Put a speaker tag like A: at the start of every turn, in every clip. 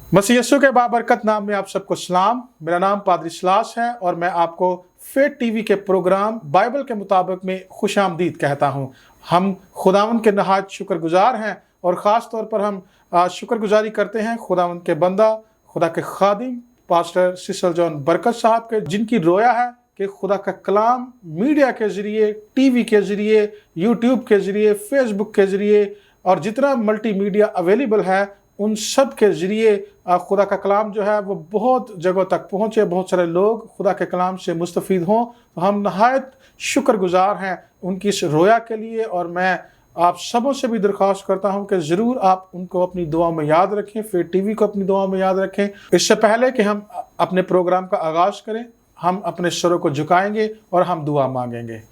A: मसीह यीशु के बाबरकत नाम में आप सबको सलाम। मेरा नाम पादरी सलास है और मैं आपको फेथ टीवी के प्रोग्राम बाइबल के मुताबिक में खुशामदीद कहता हूँ। हम खुदावंद के नहायत शुक्रगुजार हैं और ख़ास तौर पर हम शुक्रगुजारी करते हैं खुदावंद के बंदा, खुदा के खादिम पास्टर सिसल जॉन बरकत साहब के, जिनकी रोया है कि खुदा का कलाम मीडिया के ज़रिए, टीवी के ज़रिए, यूट्यूब के ज़रिए, फेसबुक के ज़रिए और जितना मल्टीमीडिया अवेलेबल है उन सब के ज़रिए खुदा का कलाम जो है वो बहुत जगहों तक पहुँचे, बहुत सारे लोग खुदा के कलाम से मुस्तफ़ीद हों। तो हम नहायत शुक्रगुजार हैं उनकी इस रोया के लिए और मैं आप सबों से भी दरख्वास्त करता हूं कि ज़रूर आप उनको अपनी दुआ में याद रखें, फेथ टीवी को अपनी दुआ में याद रखें। इससे पहले कि हम अपने प्रोग्राम का आगाज़ करें, हम अपने सरों को झुकाएंगे और हम दुआ मांगेंगे।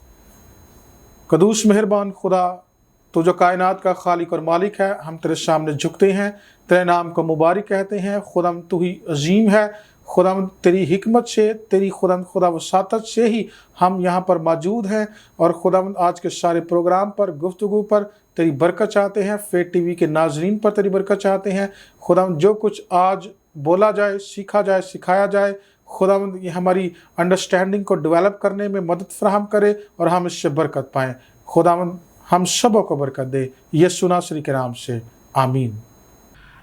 A: कदूस मेहरबान खुदा, तो जो कायनात का खालिक और मालिक है, हम तेरे सामने झुकते हैं, तेरे नाम को मुबारक कहते हैं। खुदाम तू ही अजीम है, खुदाम तेरी हिकमत से, तेरी खुदा वसातत से ही हम यहाँ पर मौजूद हैं और खुदाम आज के सारे प्रोग्राम पर, गुफ्तगू पर तेरी बरकत चाहते हैं। फेथ टीवी के नाजरीन पर तेरी बरकत चाहते हैं। खुदाम जो कुछ आज बोला जाए, सीखा जाए, सिखाया जाए, खुदाम ये हमारी अंडरस्टैंडिंग को डेवलप करने में मदद फराहम करे और हम इससे बरकत पाएँ। खुदाम हम सबों को बरकत दे, यीशु नासरी के नाम से, आमीन।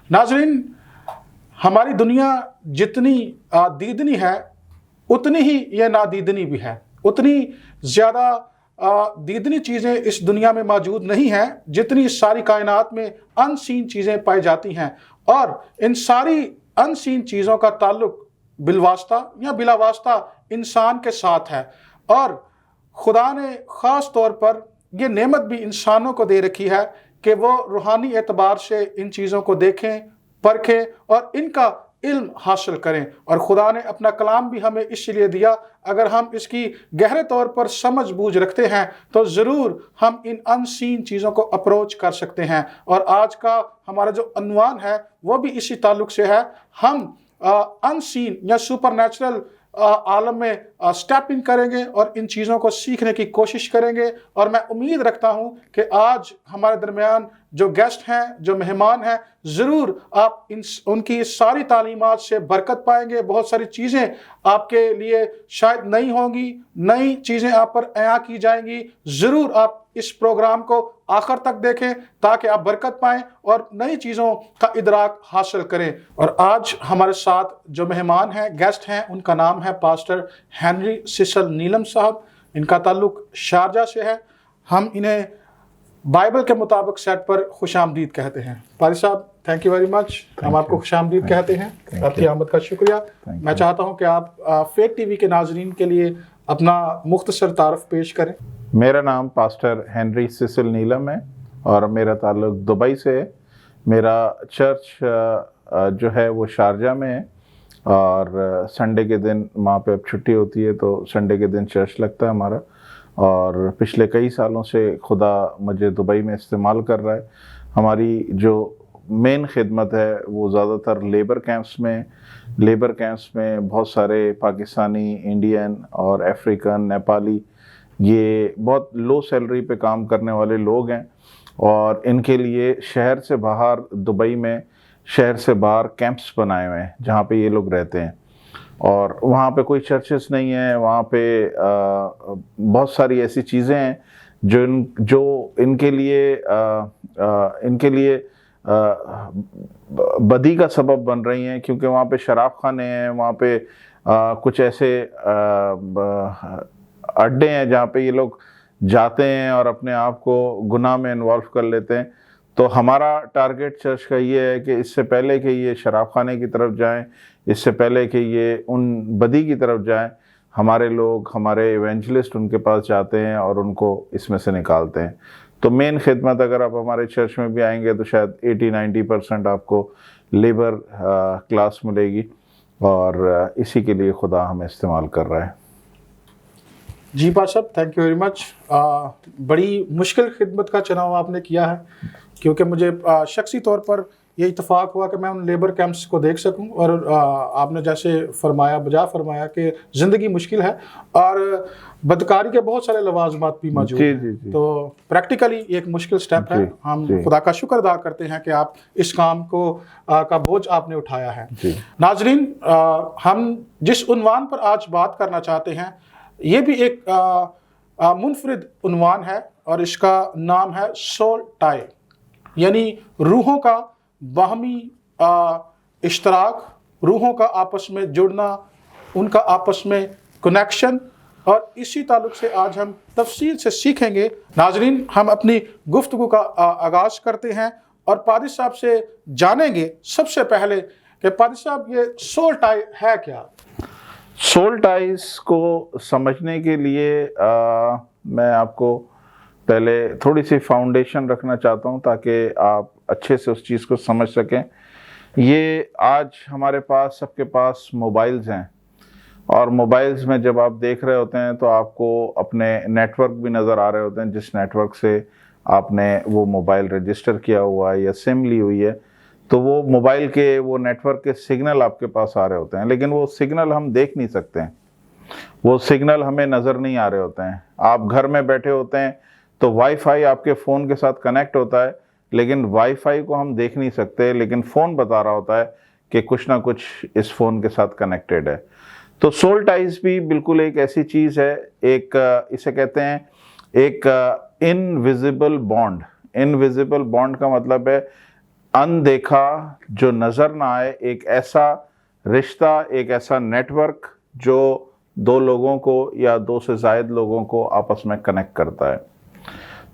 A: नाज़रीन, हमारी दुनिया जितनी दीदनी है उतनी ही यह नादीदनी भी है। उतनी ज़्यादा दीदनी चीज़ें इस दुनिया में मौजूद नहीं हैं जितनी इस सारी कायनात में अनसीन चीज़ें पाई जाती हैं। और इन सारी अनसीन चीज़ों का ताल्लुक बिलवास्ता या बिलावास्ता इंसान के साथ है और खुदा ने ख़ास तौर पर ये नेमत भी इंसानों को दे रखी है कि वो रूहानी एतबार से इन चीज़ों को देखें, परखें और इनका इल्म हासिल करें। और खुदा ने अपना कलाम भी हमें इसलिए दिया, अगर हम इसकी गहरे तौर पर समझ बूझ रखते हैं तो ज़रूर हम इन अनसीन चीज़ों को अप्रोच कर सकते हैं। और आज का हमारा जो अनवान है वो भी इसी ताल्लुक से है। हम अनसीन या सुपर नेचुरल आलम में स्टेप इन करेंगे और इन चीज़ों को सीखने की कोशिश करेंगे। और मैं उम्मीद रखता हूं कि आज हमारे दरमियान जो गेस्ट हैं, जो मेहमान हैं, ज़रूर आप उनकी सारी तालीमात से बरकत पाएंगे। बहुत सारी चीज़ें आपके लिए शायद नई होंगी, नई चीज़ें आप पर अया की जाएंगी। ज़रूर आप इस प्रोग्राम को आखिर तक देखें ताकि आप बरकत पाएं और नई चीज़ों का इदराक हासिल करें। और आज हमारे साथ जो मेहमान हैं, गेस्ट हैं, उनका नाम है पास्टर हेनरी सिसल नीलम साहब। इनका ताल्लुक शारजा से है। हम इन्हें बाइबल के मुताबिक सेट पर खुशामदीद कहते हैं। पारी साहब, थैंक यू वेरी मच। हम आपको खुशामदीद कहते हैं, आपकी आमद का शुक्रिया। मैं चाहता हूं कि आप फेथ टीवी के नाजरीन के लिए अपना मुख्तसर तारफ़ पेश करें।
B: मेरा नाम पास्टर हेनरी सिसल नीलम है और मेरा ताल्लुक दुबई से है। मेरा चर्च जो है वो शारजा में है और संडे के दिन वहाँ पे अब छुट्टी होती है तो संडे के दिन चर्च लगता है हमारा। और पिछले कई सालों से खुदा मुझे दुबई में इस्तेमाल कर रहा है। हमारी जो मेन खिदमत है वो ज़्यादातर लेबर कैंप्स में बहुत सारे पाकिस्तानी, इंडियन और अफ्रीकन, नेपाली, ये बहुत लो सैलरी पे काम करने वाले लोग हैं और इनके लिए शहर से बाहर, दुबई में शहर से बाहर कैंप्स बनाए हुए हैं जहाँ पे ये लोग रहते हैं। और वहाँ पे कोई चर्चेस नहीं है, वहाँ पे बहुत सारी ऐसी चीज़ें हैं जो इनके लिए बदी का सबब बन रही हैं, क्योंकि वहाँ पे शराब खाने हैं, वहाँ पे कुछ ऐसे अड्डे हैं जहाँ पे ये लोग जाते हैं और अपने आप को गुनाह में इन्वॉल्व कर लेते हैं। तो हमारा टारगेट चर्च का ये है कि इससे पहले कि ये शराब खाने की तरफ जाएं, इससे पहले कि ये उन बदी की तरफ जाएं, हमारे लोग, हमारे इवेंजलिस्ट उनके पास जाते हैं और उनको इसमें से निकालते हैं। तो मेन खिदमत, अगर आप हमारे चर्च में भी आएंगे तो शायद 80-90% आपको लेबर क्लास मिलेगी और इसी के लिए खुदा हमें इस्तेमाल कर रहा है।
A: जी पास साहब, थैंक यू वेरी मच। बड़ी मुश्किल खिदमत का चुनाव आपने किया है, क्योंकि मुझे शख्सी तौर पर ये इत्तेफाक हुआ कि मैं उन लेबर कैंप्स को देख सकूं और आपने जैसे फरमाया कि ज़िंदगी मुश्किल है और बदकारी के बहुत सारे लवाजमात भी मौजूद
B: जी,
A: हैं।
B: जी, जी।
A: तो प्रैक्टिकली एक मुश्किल स्टेप है।
B: जी,
A: हम
B: जी।
A: खुदा का शुक्र अदा करते हैं कि आप इस काम को का बोझ आपने उठाया है।
B: जी।
A: नाजरीन, हम जिस उन्वान पर आज बात करना चाहते हैं ये भी एक मुनफरिद उन्वान है और इसका नाम है सोल टाई, यानी रूहों का बाहमी इश्तराक, रूहों का आपस में जुड़ना, उनका आपस में कनेक्शन। और इसी ताल्लुक से आज हम तफसील से सीखेंगे। नाजरीन, हम अपनी गुफ्तगू का आगाज़ करते हैं और पादरी साहब से जानेंगे सबसे पहले कि पादरी साहब ये सोल टाई है क्या?
B: सोल टाइज को समझने के लिए मैं आपको पहले थोड़ी सी फाउंडेशन रखना चाहता हूं ताकि आप अच्छे से उस चीज़ को समझ सकें। ये आज हमारे पास सबके पास मोबाइल्स हैं और मोबाइल्स में जब आप देख रहे होते हैं तो आपको अपने नेटवर्क भी नज़र आ रहे होते हैं, जिस नेटवर्क से आपने वो मोबाइल रजिस्टर किया हुआ है या सिम ली हुई है, तो वो मोबाइल के वो नेटवर्क के सिग्नल आपके पास आ रहे होते हैं, लेकिन वो सिग्नल हम देख नहीं सकते हैं, वो सिग्नल हमें नज़र नहीं आ रहे होते हैं। आप घर में बैठे होते हैं तो वाईफाई आपके फ़ोन के साथ कनेक्ट होता है, लेकिन वाईफाई को हम देख नहीं सकते, लेकिन फ़ोन बता रहा होता है कि कुछ ना कुछ इस फ़ोन के साथ कनेक्टेड है। तो सोल टाइज भी बिल्कुल एक ऐसी चीज़ है, एक इसे कहते हैं एक इनविजिबल बॉन्ड। इनविजिबल बॉन्ड का मतलब है अनदेखा, जो नज़र ना आए, एक ऐसा रिश्ता, एक ऐसा नेटवर्क जो दो लोगों को या दो से ज़ायद लोगों को आपस में कनेक्ट करता है।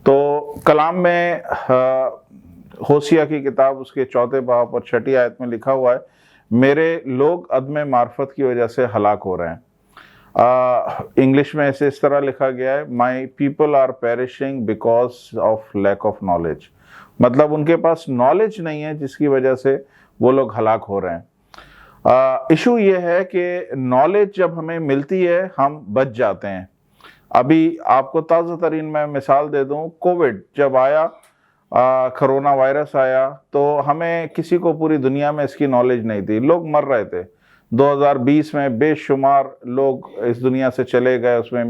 B: तो कलाम में होसिया की किताब उसके 4 बाब और 6 आयत में लिखा हुआ है, मेरे लोग अदम मार्फत की वजह से हलाक हो रहे हैं। इंग्लिश में इसे इस तरह लिखा गया है, my people are perishing because of lack of knowledge. मतलब उनके पास नॉलेज नहीं है जिसकी वजह से वो लोग हलाक हो रहे हैं। इशू ये है कि नॉलेज जब हमें मिलती है हम बच जाते हैं। अभी आपको ताज़ा तरीन मैं मिसाल दे दूं, कोविड जब आया, कोरोना वायरस आया, तो हमें किसी को पूरी दुनिया में इसकी नॉलेज नहीं थी, लोग मर रहे थे। 2020 में बेशुमार लोग इस दुनिया से चले गए, उसमें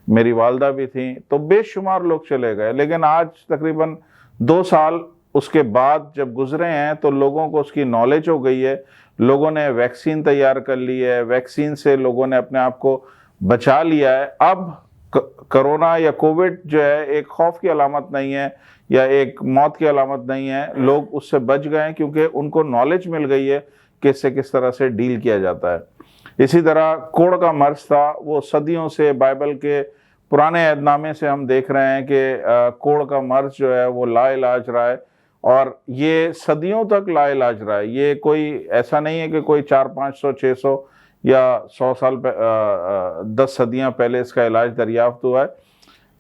B: मेरी वालदा भी थी, तो बेशुमार लोग चले गए। लेकिन आज तकरीबन 2 साल उसके बाद जब गुजरे हैं तो लोगों को उसकी नॉलेज हो गई है, लोगों ने वैक्सीन तैयार कर ली है, वैक्सीन से लोगों ने अपने आप को बचा लिया है। अब कोरोना या कोविड जो है एक खौफ की अलामत नहीं है या एक मौत की अलामत नहीं है, लोग उससे बच गए हैं क्योंकि उनको नॉलेज मिल गई है कि इससे किस तरह से डील किया जाता है। इसी तरह कोढ़ का मर्ज था, वो सदियों से बाइबल के पुराने ऐदनामे से हम देख रहे हैं कि कोढ़ का मर्ज जो है वो लाइलाज रहा है और ये सदियों तक लाइलाज रहा है। ये कोई ऐसा नहीं है कि कोई 400-500 600 या 100 साल 10 सदियां पहले इसका इलाज दरियाफ्त हुआ है।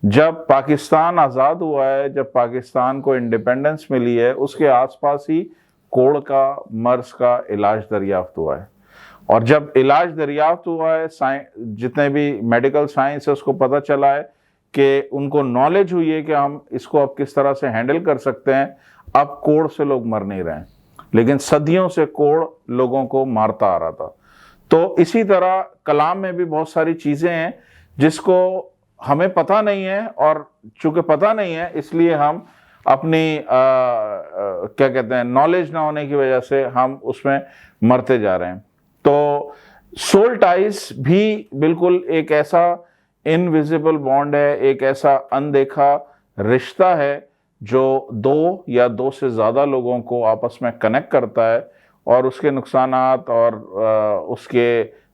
B: जब पाकिस्तान आज़ाद हुआ है, जब पाकिस्तान को इंडिपेंडेंस मिली है, उसके आसपास ही कोढ़ का मर्ज का इलाज दरियाफ्त हुआ है। और जब इलाज दरियाफ्त हुआ है, जितने भी मेडिकल साइंस है उसको पता चला है कि उनको नॉलेज हुई है कि हम इसको अब किस तरह से हैंडल कर सकते हैं। अब कोढ़ से लोग मर नहीं रहे हैं, लेकिन सदियों से कोढ़ लोगों को मारता आ रहा था। तो इसी तरह कलाम में भी बहुत सारी चीज़ें हैं जिसको हमें पता नहीं है, और चूंकि पता नहीं है इसलिए हम अपनी क्या कहते हैं नॉलेज ना होने की वजह से हम उसमें मरते जा रहे हैं। तो सोल टाइज भी बिल्कुल एक ऐसा इनविजिबल बॉन्ड है, एक ऐसा अनदेखा रिश्ता है जो 2 या 2 से ज़्यादा लोगों को आपस में कनेक्ट करता है, और उसके नुकसानात और उसके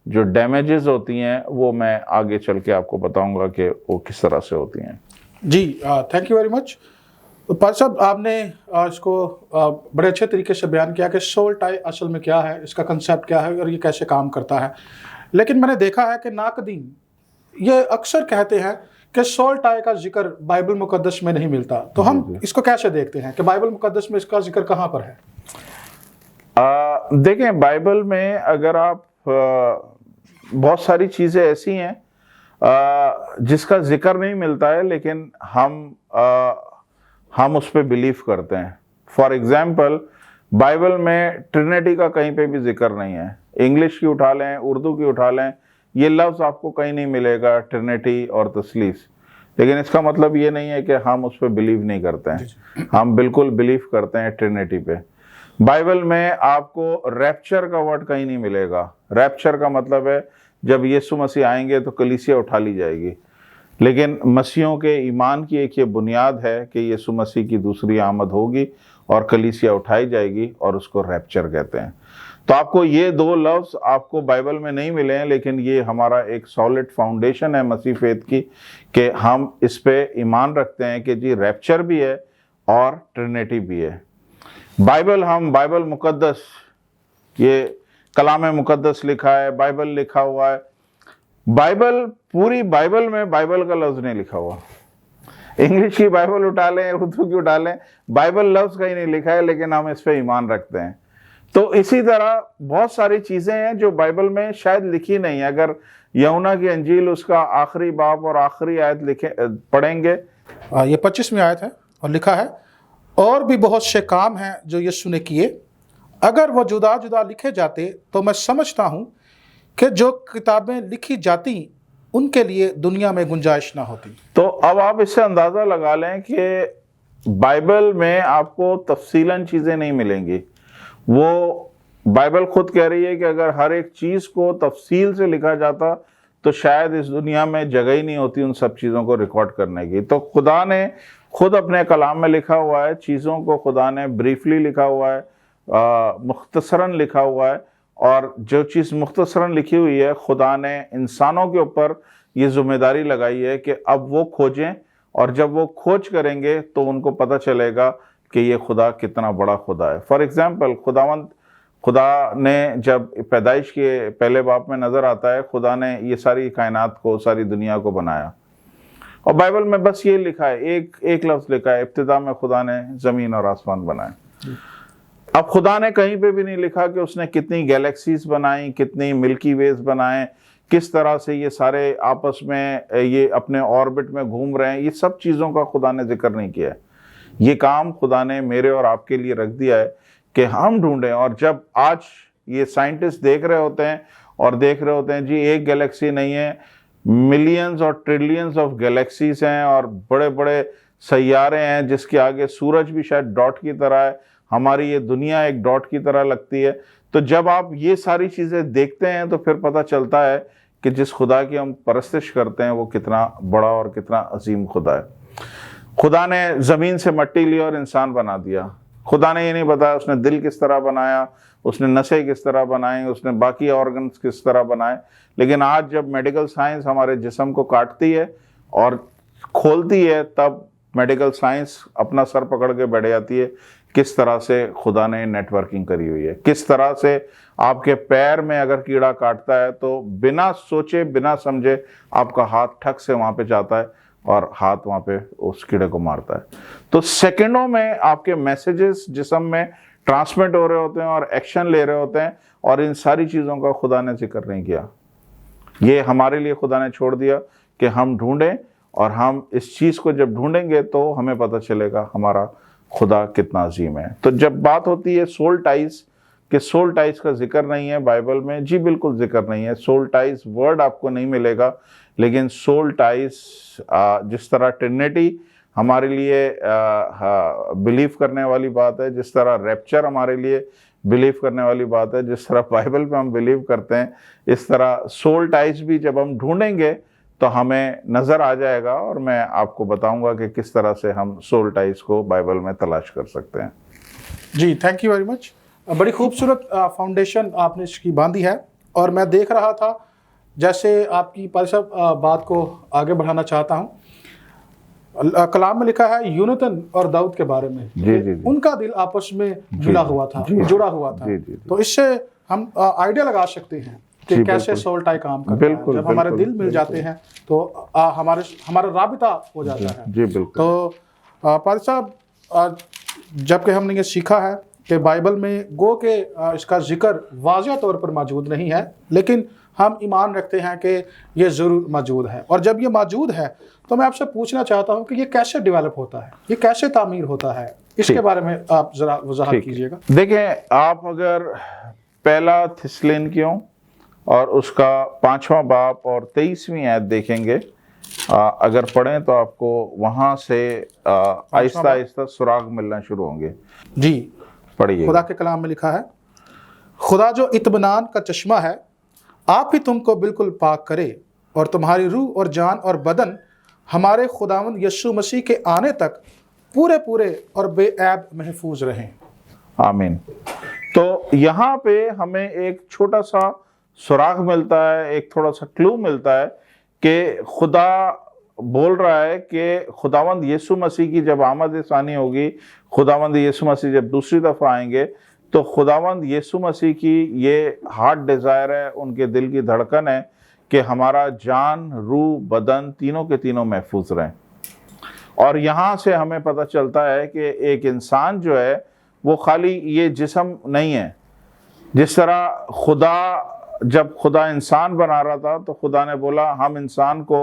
B: जो डैमेजेस होती हैं वो मैं आगे चल के आपको बताऊंगा कि वो किस तरह से होती हैं।
A: जी, थैंक यू वेरी मच। तो पादरी साहब, आपने इसको बड़े अच्छे तरीके से बयान किया कि सोल टाई असल में क्या है, इसका कंसेप्ट क्या है और ये कैसे काम करता है। लेकिन मैंने देखा है कि नाकदीन ये अक्सर कहते हैं कि सोल टाई का जिक्र बाइबल मुकद्दस में नहीं मिलता। तो हम इसको कैसे देखते हैं कि बाइबल मुकद्दस में इसका जिक्र कहाँ पर है?
B: देखें, बाइबल में अगर आप बहुत सारी चीज़ें ऐसी हैं जिसका जिक्र नहीं मिलता है, लेकिन हम उस पर बिलीव करते हैं। फॉर एग्जाम्पल, बाइबल में ट्रिनिटी का कहीं पे भी जिक्र नहीं है। इंग्लिश की उठा लें, उर्दू की उठा लें, ये लफ्ज़ आपको कहीं नहीं मिलेगा ट्रिनिटी और तसलीस। लेकिन इसका मतलब ये नहीं है कि हम उस पर बिलीव नहीं करते हैं, हम बिल्कुल बिलीव करते हैं ट्रिनिटी पे। बाइबल में आपको रैप्चर का वर्ड कहीं नहीं मिलेगा। रैप्चर का मतलब है जब यीशु मसीह आएंगे तो कलीसिया उठा ली जाएगी। लेकिन मसीहों के ईमान की एक ये बुनियाद है कि यीशु मसीह की दूसरी आमद होगी और कलीसिया उठाई जाएगी, और उसको रैप्चर कहते हैं। तो आपको ये दो लफ्ज़ आपको बाइबल में नहीं मिले हैं, लेकिन ये हमारा एक सॉलिड फाउंडेशन है मसीह फेथ की, कि हम इस पे ईमान रखते हैं कि जी रैप्चर भी है और ट्रिनिटी भी है। बाइबल मुकद्दस, ये कलाम मुकद्दस लिखा है, बाइबल लिखा हुआ है। बाइबल, पूरी बाइबल में बाइबल का लफ्ज़ नहीं लिखा हुआ। इंग्लिश की बाइबल उठा लें, उर्दू की उठा लें, बाइबल लफ्ज़ कहीं नहीं लिखा है, लेकिन हम इस पे ईमान रखते हैं। तो इसी तरह बहुत सारी चीज़ें हैं जो बाइबल में शायद लिखी नहीं है। अगर यूहन्ना की अंजील उसका आखिरी बाब और आखिरी आयत पढ़ेंगे,
A: ये 25वीं आयत है और लिखा है, और भी बहुत से काम हैं जो यीशु ने किए, अगर वो जुदा जुदा लिखे जाते तो मैं समझता हूँ कि जो किताबें लिखी जाती उनके लिए दुनिया में गुंजाइश ना होती।
B: तो अब आप इससे अंदाज़ा लगा लें कि बाइबल में आपको तफसीलन चीज़ें नहीं मिलेंगी। वो बाइबल खुद कह रही है कि अगर हर एक चीज़ को तफसील से लिखा जाता तो शायद इस दुनिया में जगह ही नहीं होती उन सब चीज़ों को रिकॉर्ड करने की। तो खुदा ने खुद अपने कलाम में लिखा हुआ है, चीज़ों को खुदा ने ब्रीफली लिखा हुआ है, मुख्तसरन लिखा हुआ है, और जो चीज़ मुख्तसरन लिखी हुई है खुदा ने इंसानों के ऊपर ये जिम्मेदारी लगाई है कि अब वो खोजें, और जब वो खोज करेंगे तो उनको पता चलेगा कि ये खुदा कितना बड़ा खुदा है। फॉर एग्जाम्पल, खुदा ने जब पैदाइश के पहले बाब में नज़र आता है, खुदा ने ये सारी कायनात को, सारी दुनिया को बनाया, और बाइबल में बस ये लिखा है, एक लफ्ज़ लिखा है, इब्तिदा में खुदा ने ज़मीन और आसमान बनाए। अब खुदा ने कहीं पे भी नहीं लिखा कि उसने कितनी गैलेक्सीज बनाई, कितनी मिल्की वेज बनाए, किस तरह से ये सारे आपस में ये अपने ऑर्बिट में घूम रहे हैं। ये सब चीज़ों का खुदा ने जिक्र नहीं किया है। ये काम खुदा ने मेरे और आपके लिए रख दिया है कि हम ढूंढें। और जब आज ये साइंटिस्ट देख रहे होते हैं और देख रहे होते हैं जी एक गैलेक्सी नहीं है, मिलियंस और ट्रिलियंस ऑफ गैलेक्सीज हैं, और बड़े बड़े सैयारे हैं जिसके आगे सूरज भी शायद डॉट की तरह है, हमारी ये दुनिया एक डॉट की तरह लगती है। तो जब आप ये सारी चीज़ें देखते हैं तो फिर पता चलता है कि जिस खुदा की हम परस्तिश करते हैं वो कितना बड़ा और कितना अजीम खुदा है। खुदा ने ज़मीन से मिट्टी ली और इंसान बना दिया। खुदा ने ये नहीं बताया उसने दिल किस तरह बनाया, उसने नसें किस तरह बनाई, उसने बाकी ऑर्गन्स किस तरह बनाए। लेकिन आज जब मेडिकल साइंस हमारे जिस्म को काटती है और खोलती है, तब मेडिकल साइंस अपना सर पकड़ के बैठ जाती है किस तरह से खुदा ने नेटवर्किंग करी हुई है। किस तरह से आपके पैर में अगर कीड़ा काटता है तो बिना सोचे बिना समझे आपका हाथ ठक से वहाँ पे जाता है और हाथ वहाँ पे उस कीड़े को मारता है। तो सेकंडों में आपके मैसेजेस जिस्म में ट्रांसमिट हो रहे होते हैं और एक्शन ले रहे होते हैं, और इन सारी चीज़ों का खुदा ने जिक्र नहीं किया। ये हमारे लिए खुदा ने छोड़ दिया कि हम ढूंढें, और हम इस चीज़ को जब ढूंढेंगे तो हमें पता चलेगा हमारा खुदा कितना अजीम है। तो जब बात होती है सोल टाइज, कि सोल टाइज का जिक्र नहीं है बाइबल में, जी बिल्कुल जिक्र नहीं है। सोल टाइज वर्ड आपको नहीं मिलेगा, लेकिन सोल टाइज जिस तरह ट्रिनिटी हमारे लिए बिलीव करने वाली बात है, जिस तरह रैप्चर हमारे लिए बिलीव करने वाली बात है, जिस तरह बाइबल पे हम बिलीव करते हैं, इस तरह सोल टाइज भी जब हम ढूंढेंगे तो हमें नज़र आ जाएगा, और मैं आपको बताऊंगा कि किस तरह से हम सोल टाइज को बाइबल में तलाश कर सकते हैं।
A: जी, थैंक यू वेरी मच। बड़ी खूबसूरत फाउंडेशन आपने इसकी बांधी है, और मैं देख रहा था जैसे आपकी परिषद बात को आगे बढ़ाना चाहता हूँ। कलाम में लिखा है यूनतन और दाऊद के बारे में,
B: जी।
A: उनका दिल आपस में जुड़ा हुआ था।
B: जी।
A: तो इससे हम आइडिया लगा सकते हैं कि कैसे सोल टाई काम करता है। जब हमारे दिल मिल जाते हैं तो हमारा राबिता हो जाता है।
B: जी बिल्कुल।
A: तो पाद साहब, जबकि हमने ये सीखा है कि बाइबल में गो के इसका जिक्र वाज़िह तौर पर मौजूद नहीं है, लेकिन हम ईमान रखते हैं कि ये ज़रूर मौजूद है। और जब ये मौजूद है तो मैं आपसे पूछना चाहता हूँ कि ये कैसे डेवलप होता है, ये कैसे तामीर होता है, इसके बारे में आप ज़रा वजाहत कीजिएगा।
B: देखें, आप अगर पहला थिस्सलुनीकियों और उसका 5वां बाब और 23वीं आयत देखेंगे, अगर पढ़ें तो आपको वहां से आहिस्ता आहिस्ता सुराग मिलना शुरू होंगे।
A: जी
B: पढ़िए।
A: खुदा के कलाम में लिखा है, खुदा जो इत्मीनान का चश्मा है आप ही तुमको बिल्कुल पाक करे और तुम्हारी रूह और जान और बदन हमारे खुदावंद यीशु मसीह के आने तक पूरे पूरे और बेऐब महफूज रहें।
B: आमीन। तो यहाँ पे हमें एक छोटा सा सुराग मिलता है, एक थोड़ा सा क्लू मिलता है कि खुदा बोल रहा है कि खुदावंद यीशु मसीह की जब आमद सानी होगी, खुदावंद यीशु मसीह जब दूसरी दफ़ा आएंगे, तो खुदावंद यीशु मसीह की ये हार्ट डिज़ायर है, उनके दिल की धड़कन है कि हमारा जान, रूह, बदन तीनों के तीनों महफूज रहें। और यहाँ से हमें पता चलता है कि एक इंसान जो है वो खाली ये जिस्म नहीं है। जिस तरह जब खुदा इंसान बना रहा था तो खुदा ने बोला हम इंसान को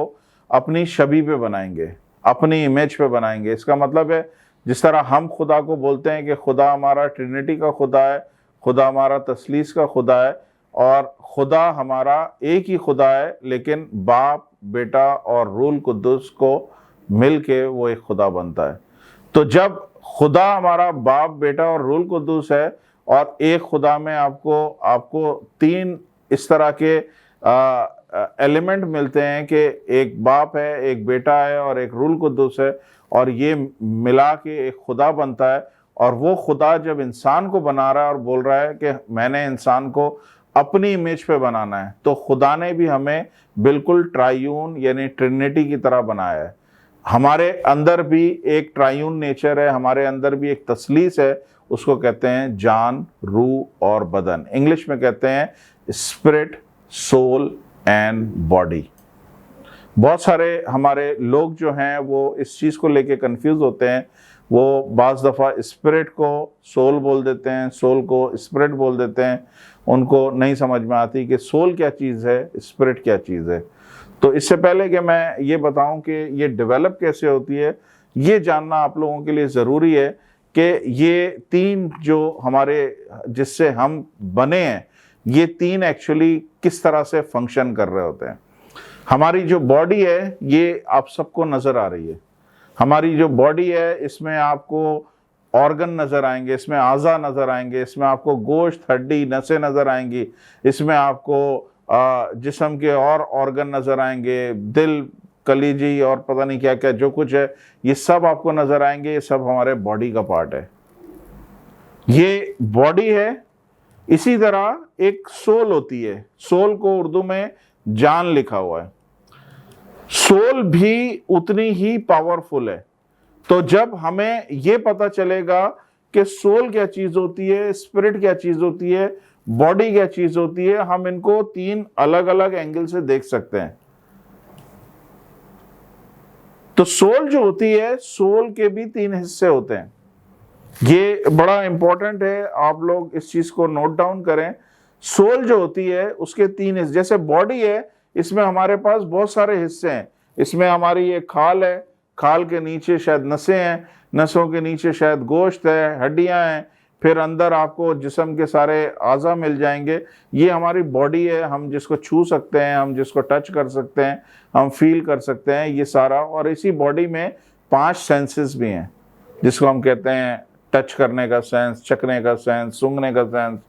B: अपनी छवि पे बनाएंगे, अपनी इमेज पे बनाएंगे। इसका मतलब है जिस तरह हम खुदा को बोलते हैं कि खुदा हमारा ट्रिनिटी का खुदा है, खुदा हमारा तसलीस का खुदा है, और खुदा हमारा एक ही खुदा है, लेकिन बाप, बेटा और रूह कुद्दुस को मिल के वो एक खुदा बनता है। तो जब खुदा हमारा बाप, बेटा और रूह कुद्दुस है और एक खुदा में आपको तीन इस तरह के एलिमेंट मिलते हैं कि एक बाप है, एक बेटा है और एक रूह कुद्दुस है, और ये मिला के एक खुदा बनता है। और वो खुदा जब इंसान को बना रहा है और बोल रहा है कि मैंने इंसान को अपनी इमेज पे बनाना है, तो खुदा ने भी हमें बिल्कुल ट्रायून यानी ट्रिनिटी की तरह बनाया है। हमारे अंदर भी एक ट्रायून नेचर है, हमारे अंदर भी एक तसलीस है, उसको कहते हैं जान, रूह और बदन। इंग्लिश में कहते हैं स्पिरिट, सोल एंड बॉडी। बहुत सारे हमारे लोग जो हैं वो इस चीज़ को लेके कंफ्यूज होते हैं। वो बाज़ दफ़ा स्पिरिट को सोल बोल देते हैं, सोल को स्पिरिट बोल देते हैं। उनको नहीं समझ में आती कि सोल क्या चीज़ है, स्पिरिट क्या चीज़ है। तो इससे पहले कि मैं ये बताऊं कि ये डेवलप कैसे होती है, ये जानना आप लोगों के लिए ज़रूरी है कि ये तीन जो हमारे जिससे हम बने हैं, ये तीन एक्चुअली किस तरह से फंक्शन कर रहे होते हैं। हमारी जो बॉडी है ये आप सबको नज़र आ रही है। हमारी जो बॉडी है इसमें आपको ऑर्गन नज़र आएंगे, इसमें आज़ा नज़र आएंगे, इसमें आपको गोश्त, हड्डी, नसें नज़र आएंगी, इसमें आपको जिस्म के और ऑर्गन नज़र आएंगे, दिल, कलीजी और पता नहीं क्या क्या जो कुछ है, ये सब आपको नज़र आएंगे। ये सब हमारे बॉडी का पार्ट है, ये बॉडी है। इसी तरह एक सोल होती है, सोल को उर्दू में जान लिखा हुआ है। सोल भी उतनी ही पावरफुल है। तो जब हमें ये पता चलेगा कि सोल क्या चीज होती है, स्पिरिट क्या चीज होती है, बॉडी क्या चीज होती है, हम इनको तीन अलग अलग एंगल से देख सकते हैं। तो सोल जो होती है, सोल के भी तीन हिस्से होते हैं। ये बड़ा इंपॉर्टेंट है, आप लोग इस चीज को नोट डाउन करें। सोल जो होती है उसके तीन हिस्से, जैसे बॉडी है इसमें हमारे पास बहुत सारे हिस्से हैं। इसमें हमारी एक खाल है, खाल के नीचे शायद नसें हैं, नसों के नीचे शायद गोश्त है, हड्डियां हैं, फिर अंदर आपको जिस्म के सारे आज़ा मिल जाएंगे। ये हमारी बॉडी है, हम जिसको छू सकते हैं, हम जिसको टच कर सकते हैं, हम फील कर सकते हैं, ये सारा। और इसी बॉडी में 5 सेंसेस भी हैं, जिसको हम कहते हैं टच करने का सेंस, चखने का सेंस, सूंघने का सेंस,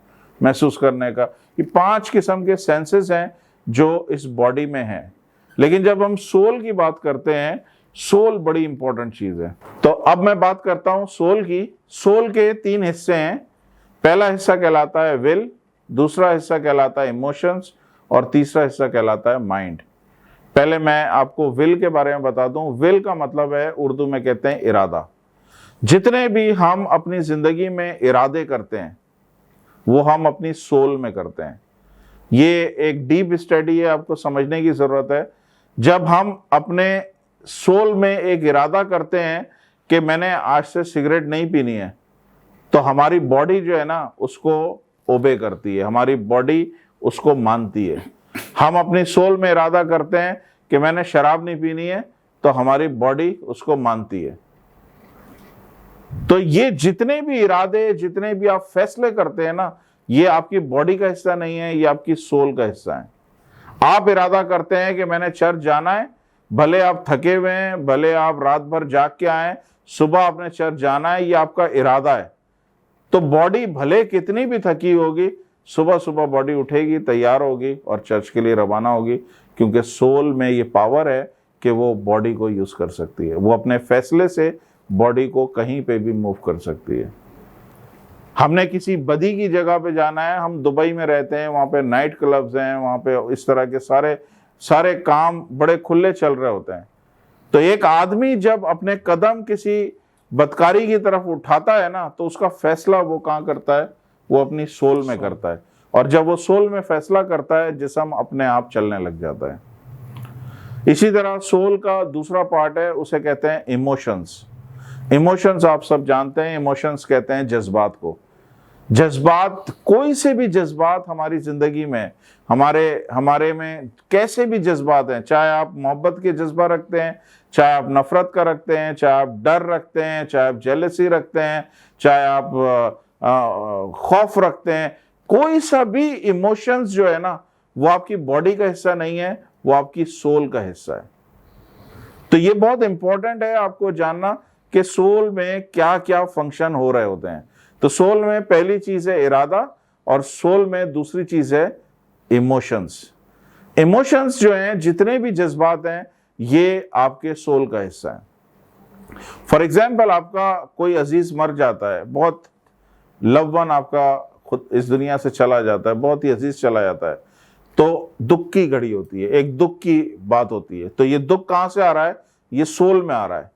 B: महसूस करने का। ये 5 किस्म के सेंसेस हैं जो इस बॉडी में हैं। लेकिन जब हम सोल की बात करते हैं, सोल बड़ी इंपॉर्टेंट चीज है। तो अब मैं बात करता हूं सोल की। सोल के 3 हिस्से हैं। पहला हिस्सा कहलाता है विल, दूसरा हिस्सा कहलाता है इमोशंस और तीसरा हिस्सा कहलाता है माइंड। पहले मैं आपको विल के बारे में बता दूं। विल का मतलब है, उर्दू में कहते हैं इरादा। जितने भी हम अपनी जिंदगी में इरादे करते हैं वो हम अपनी सोल में करते हैं। ये एक डीप स्टडी है, आपको समझने की जरूरत है। जब हम अपने सोल में एक इरादा करते हैं कि मैंने आज से सिगरेट नहीं पीनी है, तो हमारी बॉडी जो है ना उसको ओबे करती है, हमारी बॉडी उसको मानती है। हम अपनी सोल में इरादा करते हैं कि मैंने शराब नहीं पीनी है, तो हमारी बॉडी उसको मानती है। तो ये जितने भी इरादे, जितने भी आप फैसले करते हैं ना, ये आपकी बॉडी का हिस्सा नहीं है, ये आपकी सोल का हिस्सा है। आप इरादा करते हैं कि मैंने चर्च जाना है, भले आप थके हुए हैं, भले आप रात भर जाग के आए, सुबह आपने चर्च जाना है, ये आपका इरादा है। तो बॉडी भले कितनी भी थकी होगी, सुबह सुबह बॉडी उठेगी, तैयार होगी और चर्च के लिए रवाना होगी, क्योंकि सोल में ये पावर है कि वो बॉडी को यूज कर सकती है। वो अपने फैसले से बॉडी को कहीं पे भी मूव कर सकती है। हमने किसी बदी की जगह पे जाना है, हम दुबई में रहते हैं, वहां पे नाइट क्लब्स हैं, वहां पे इस तरह के सारे काम बड़े खुले चल रहे होते हैं। तो एक आदमी जब अपने कदम किसी बदकारी की तरफ उठाता है ना, तो उसका फैसला वो कहाँ करता है? वो अपनी सोल में करता है। और जब वो सोल में फैसला करता है, जिस्म अपने आप चलने लग जाता है। इसी तरह सोल का दूसरा पार्ट है, उसे कहते हैं इमोशंस। इमोशंस आप सब जानते हैं, इमोशंस कहते हैं जज्बात को। जज्बात, कोई से भी जज्बात हमारी जिंदगी में, हमारे में कैसे भी जज्बात हैं, चाहे आप मोहब्बत के जज्बा रखते हैं, चाहे आप नफरत का रखते हैं, चाहे आप डर रखते हैं, चाहे आप जेलसी रखते हैं, चाहे आप खौफ रखते हैं, कोई सा भी इमोशंस जो है ना, वो आपकी बॉडी का हिस्सा नहीं है, वो आपकी सोल का हिस्सा है। तो ये बहुत इंपॉर्टेंट है आपको जानना कि सोल में क्या क्या फंक्शन हो रहे होते हैं। तो सोल में पहली चीज है इरादा, और सोल में दूसरी चीज है इमोशंस। इमोशंस जो हैं, जितने भी जज्बात हैं, ये आपके सोल का हिस्सा है। फॉर एग्जाम्पल, आपका कोई अजीज मर जाता है, बहुत लव वन आपका खुद इस दुनिया से चला जाता है, बहुत ही अजीज चला जाता है, तो दुख की घड़ी होती है, एक दुख की बात होती है। तो ये दुख कहां से आ रहा है? ये सोल में आ रहा है।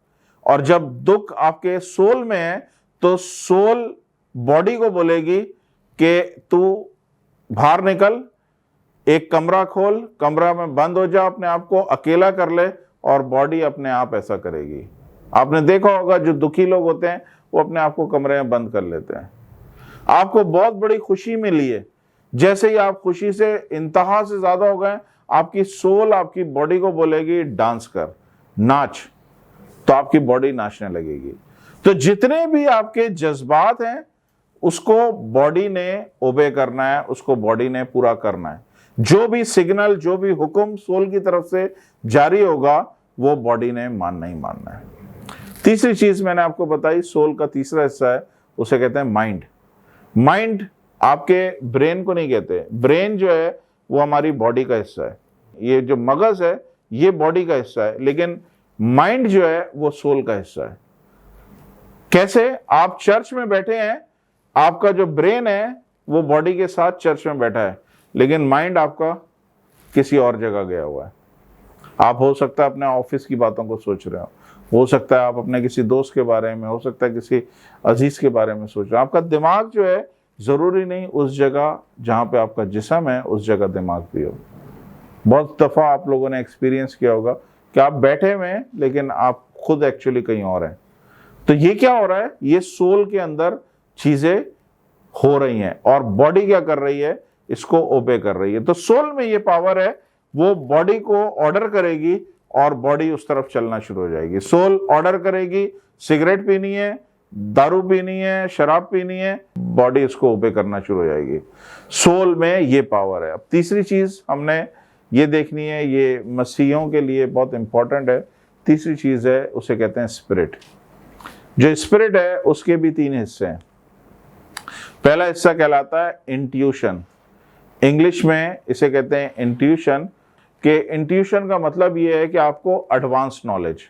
B: और जब दुख आपके सोल में है, तो सोल बॉडी को बोलेगी कि तू बाहर निकल, एक कमरा खोल, कमरा में बंद हो जा, अपने आप को अकेला कर ले, और बॉडी अपने आप ऐसा करेगी। आपने देखा होगा, जो दुखी लोग होते हैं वो अपने आप को कमरे में बंद कर लेते हैं। आपको बहुत बड़ी खुशी मिली है, जैसे ही आप खुशी से इंतहा से ज्यादा हो गए, आपकी सोल आपकी बॉडी को बोलेगी डांस कर, नाच, तो आपकी बॉडी नाचने लगेगी। तो जितने भी आपके जज्बात हैं, उसको बॉडी ने ओबे करना है, उसको बॉडी ने पूरा करना है। जो भी सिग्नल, जो भी हुक्म सोल की तरफ से जारी होगा, वो बॉडी ने मानना ही मानना है। तीसरी चीज मैंने आपको बताई, सोल का तीसरा हिस्सा है, उसे कहते हैं माइंड। माइंड आपके ब्रेन को नहीं कहते। ब्रेन जो है वो हमारी बॉडी का हिस्सा है, ये जो मगज है ये बॉडी का हिस्सा है, लेकिन माइंड जो है वो सोल का हिस्सा है। कैसे? आप चर्च में बैठे हैं, आपका जो ब्रेन है वो बॉडी के साथ चर्च में बैठा है, लेकिन माइंड आपका किसी और जगह गया हुआ है। आप हो सकता है अपने ऑफिस की बातों को सोच रहे हो सकता है आप अपने किसी दोस्त के बारे में, हो सकता है किसी अजीज के बारे में सोच रहे हो। आपका दिमाग जो है, जरूरी नहीं उस जगह जहां पे आपका जिस्म है उस जगह दिमाग भी हो। बहुत दफा आप लोगों ने एक्सपीरियंस किया होगा कि आप बैठे हुए हैं, लेकिन आप खुद एक्चुअली कहीं और हैं। तो ये क्या हो रहा है? ये सोल के अंदर चीजें हो रही हैं, और बॉडी क्या कर रही है? इसको ओबे कर रही है। तो सोल में ये पावर है, वो बॉडी को ऑर्डर करेगी और बॉडी उस तरफ चलना शुरू हो जाएगी। सोल ऑर्डर करेगी, सिगरेट पीनी है, दारू पीनी है, शराब पीनी है, बॉडी इसको ओबे करना शुरू हो जाएगी। सोल में ये पावर है। अब तीसरी चीज हमने ये देखनी है, ये मसीहियों के लिए बहुत इंपॉर्टेंट है। तीसरी चीज है, उसे कहते हैं स्पिरिट। जो स्पिरिट है उसके भी 3 हिस्से हैं। पहला हिस्सा कहलाता है इंट्यूशन। इंग्लिश में इसे कहते हैं इंट्यूशन। कि इंट्यूशन का मतलब ये है कि आपको एडवांस नॉलेज।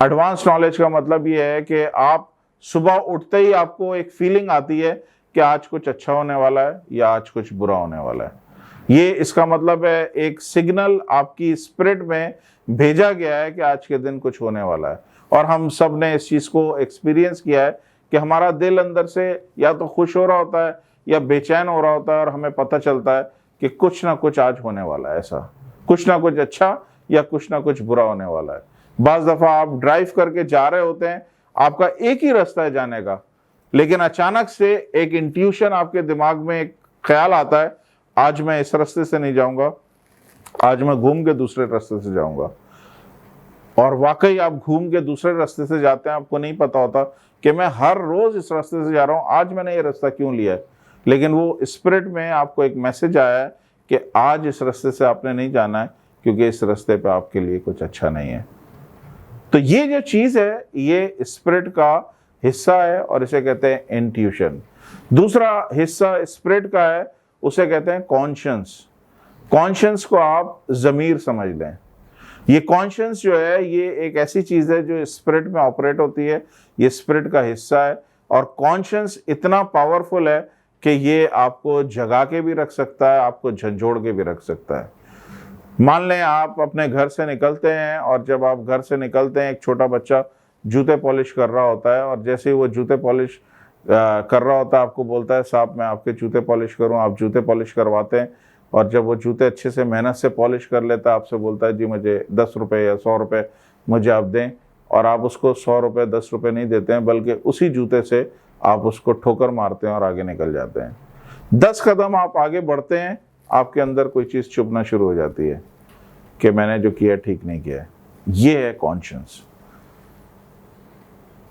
B: एडवांस नॉलेज का मतलब ये है कि आप सुबह उठते ही आपको एक फीलिंग आती है कि आज कुछ अच्छा होने वाला है या आज कुछ बुरा होने वाला है। ये इसका मतलब है, एक सिग्नल आपकी स्पिरिट में भेजा गया है कि आज के दिन कुछ होने वाला है। और हम सब ने इस चीज को एक्सपीरियंस किया है कि हमारा दिल अंदर से या तो खुश हो रहा होता है या बेचैन हो रहा होता है, और हमें पता चलता है कि कुछ ना कुछ आज होने वाला है, ऐसा कुछ ना कुछ अच्छा या कुछ ना कुछ बुरा होने वाला है। बाज दफा आप ड्राइव करके जा रहे होते हैं, आपका एक ही रास्ता है जाने का, लेकिन अचानक से एक इंट्यूशन आपके दिमाग में एक ख्याल आता है, आज मैं इस रास्ते से नहीं जाऊंगा, आज मैं घूम के दूसरे रास्ते से जाऊंगा। और वाकई आप घूम के दूसरे रास्ते से जाते हैं, आपको नहीं पता होता कि मैं हर रोज इस रास्ते से जा रहा हूं, आज मैंने ये रास्ता क्यों लिया है। लेकिन वो स्पिरिट में आपको एक मैसेज आया है कि आज इस रास्ते से आपने नहीं जाना है, क्योंकि इस रास्ते पे आपके लिए कुछ अच्छा नहीं है। तो ये जो चीज है ये स्पिरिट का हिस्सा है और इसे कहते हैं इंट्यूशन। दूसरा हिस्सा स्पिरिट का है, उसे कहते हैं कॉन्शियंस। कॉन्शियंस को आप ज़मीर समझ लें। ये कॉन्शियंस जो है ये एक ऐसी चीज है जो स्पिरिट में ऑपरेट होती है, ये स्पिरिट का हिस्सा है। और कॉन्शियंस इतना पावरफुल है कि ये आपको जगा के भी रख सकता है, आपको झंझोड़ के भी रख सकता है। मान लें आप अपने घर से निकलते हैं और जब आप घर से निकलते हैं, एक छोटा बच्चा जूते पॉलिश कर रहा होता है और जैसे ही वो जूते पॉलिश कर रहा होता है आपको बोलता है साहब मैं आपके जूते पॉलिश करूं, आप जूते पॉलिश करवाते हैं। और जब वो जूते अच्छे से मेहनत से पॉलिश कर लेता है, आपसे बोलता है जी मुझे 10 रुपये या 100 रुपये मुझे आप दें। और आप उसको 100 रुपये 10 रुपये नहीं देते हैं, बल्कि उसी जूते से आप उसको ठोकर मारते हैं और आगे निकल जाते हैं। 10 कदम आप आगे बढ़ते हैं, आपके अंदर कोई चीज़ चुभना शुरू हो जाती है कि मैंने जो किया ठीक नहीं किया है। ये है कॉन्शियंस।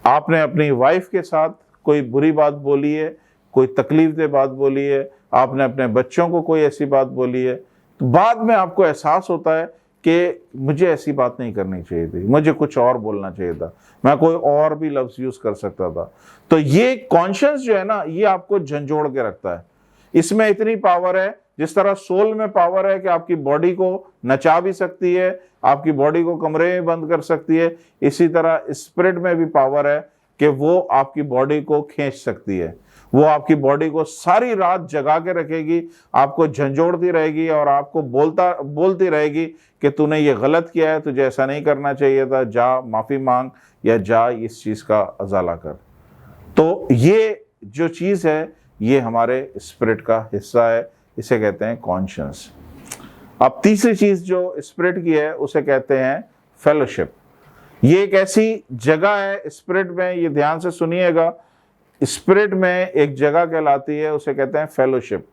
B: आपने अपनी वाइफ के साथ कोई बुरी बात बोली है, कोई तकलीफदेह बात बोली है, आपने अपने बच्चों को कोई ऐसी बात बोली है, तो बाद में आपको एहसास होता है कि मुझे ऐसी बात नहीं करनी चाहिए थी, मुझे कुछ और बोलना चाहिए था, मैं कोई और भी लफ्ज़ यूज़ कर सकता था। तो ये कॉन्शियंस जो है ना, ये आपको झंझोड़ के रखता है। इसमें इतनी पावर है, जिस तरह सोल में पावर है कि आपकी बॉडी को नचा भी सकती है, आपकी बॉडी को कमरे में बंद कर सकती है, इसी तरह स्पिरिट में भी पावर है कि वो आपकी बॉडी को खींच सकती है। वो आपकी बॉडी को सारी रात जगा के रखेगी, आपको झंझोड़ती रहेगी और आपको बोलती रहेगी कि तूने ये गलत किया है, तुझे ऐसा नहीं करना चाहिए था, जा माफ़ी मांग या जा इस चीज़ का अजाला कर। तो ये जो चीज़ है ये हमारे स्पिरिट का हिस्सा है, इसे कहते हैं कॉन्शियंस। अब तीसरी चीज़ जो स्पिरिट की है उसे कहते हैं फेलोशिप। ये एक ऐसी जगह है स्पिरिट में, ये ध्यान से सुनिएगा, स्पिरिट में एक जगह कहलाती है, उसे कहते हैं फेलोशिप।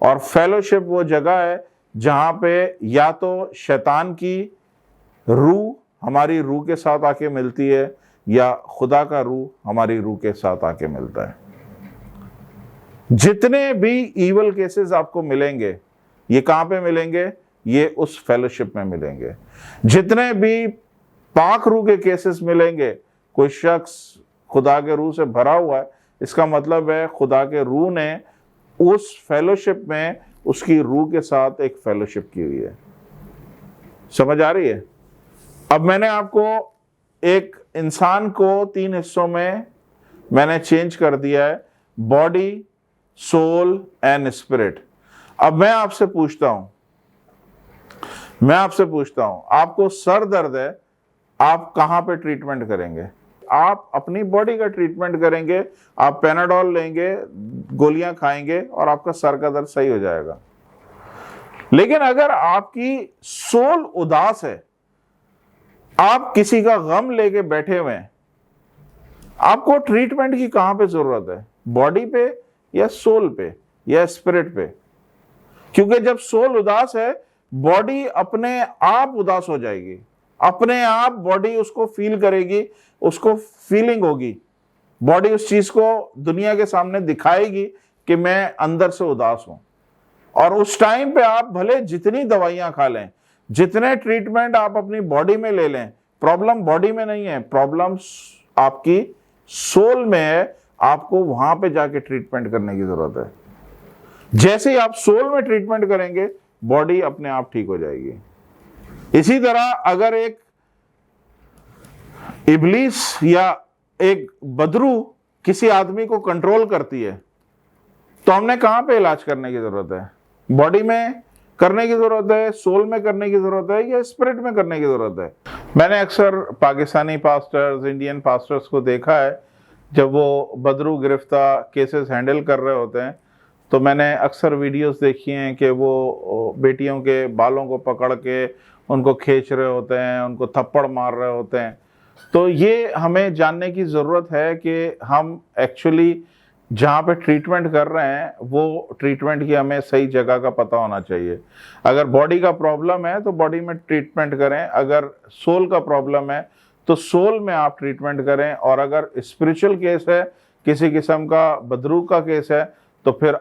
B: और फेलोशिप वो जगह है जहाँ पे या तो शैतान की रूह हमारी रूह के साथ आके मिलती है या खुदा का रूह हमारी रूह के साथ आके मिलता है। जितने भी ईवल केसेस आपको मिलेंगे ये कहाँ पे मिलेंगे? ये उस फेलोशिप में मिलेंगे। जितने भी पाक रूह के केसेस मिलेंगे, कोई शख्स खुदा के रूह से भरा हुआ है, इसका मतलब है खुदा के रूह ने उस फेलोशिप में उसकी रूह के साथ एक फेलोशिप की हुई है। समझ आ रही है? अब मैंने आपको एक इंसान को 3 हिस्सों में मैंने चेंज कर दिया है, बॉडी, सोल एंड स्पिरिट। अब मैं आपसे पूछता हूं, आपको सर दर्द है, आप कहां पे ट्रीटमेंट करेंगे? आप अपनी बॉडी का ट्रीटमेंट करेंगे, आप पैनाडोल लेंगे, गोलियां खाएंगे और आपका सर का दर्द सही हो जाएगा। लेकिन अगर आपकी सोल उदास है, आप किसी का गम लेके बैठे हुए हैं, आपको ट्रीटमेंट की कहां पे जरूरत है? बॉडी पे या सोल पे या स्पिरिट पे? क्योंकि जब सोल उदास है, बॉडी अपने आप उदास हो जाएगी, अपने आप बॉडी उसको फील करेगी, उसको फीलिंग होगी, बॉडी उस चीज को दुनिया के सामने दिखाएगी कि मैं अंदर से उदास हूं। और उस टाइम पे आप भले जितनी दवाइयां खा लें, जितने ट्रीटमेंट आप अपनी बॉडी में ले लें, प्रॉब्लम बॉडी में नहीं है, प्रॉब्लम आपकी सोल में है। आपको वहां पे जाके ट्रीटमेंट करने की जरूरत है। जैसे ही आप सोल में ट्रीटमेंट करेंगे, बॉडी अपने आप ठीक हो जाएगी। इसी तरह अगर एक इब्लीस या एक बदरू किसी आदमी को कंट्रोल करती है, तो हमने कहां पे इलाज करने की जरूरत है? बॉडी में करने की जरूरत है, सोल में करने की जरूरत है या स्पिरिट में करने की जरूरत है? मैंने अक्सर पाकिस्तानी पास्टर्स, इंडियन पास्टर्स को देखा है, जब वो बदरू गिरफ्तार केसेस हैंडल कर रहे होते हैं, तो मैंने अक्सर वीडियोस देखी हैं कि वो बेटियों के बालों को पकड़ के उनको खींच रहे होते हैं, उनको थप्पड़ मार रहे होते हैं। तो ये हमें जानने की ज़रूरत है कि हम एक्चुअली जहाँ पे ट्रीटमेंट कर रहे हैं वो ट्रीटमेंट की हमें सही जगह का पता होना चाहिए। अगर बॉडी का प्रॉब्लम है तो बॉडी में ट्रीटमेंट करें, अगर सोल का प्रॉब्लम है तो सोल में आप ट्रीटमेंट करें, और अगर स्पिरिचुअल केस है, किसी किस्म का बदरू का केस है, तो फिर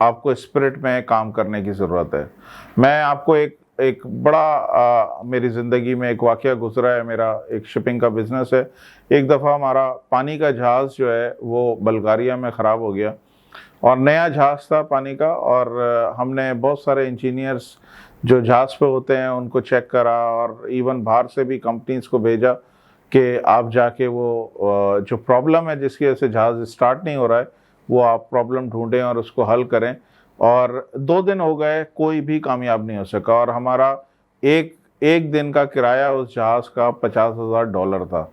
B: आपको स्पिरिट में काम करने की ज़रूरत है। मैं आपको एक बड़ा मेरी ज़िंदगी में एक वाक़या गुजरा है। मेरा एक शिपिंग का बिज़नेस है। एक दफ़ा हमारा पानी का जहाज़ जो है वो बल्गारिया में ख़राब हो गया, और नया जहाज़ था पानी का, और हमने बहुत सारे इंजीनियर्स जो जहाज़ पे होते हैं उनको चेक करा, और इवन बाहर से भी कंपनीज़ को भेजा कि आप जाके वो जो प्रॉब्लम है जिसकी वजह से जहाज़ स्टार्ट नहीं हो रहा है वो आप प्रॉब्लम ढूंढें और उसको हल करें। और 2 दिन हो गए, कोई भी कामयाब नहीं हो सका, और हमारा एक दिन का किराया उस जहाज़ का $50,000 था।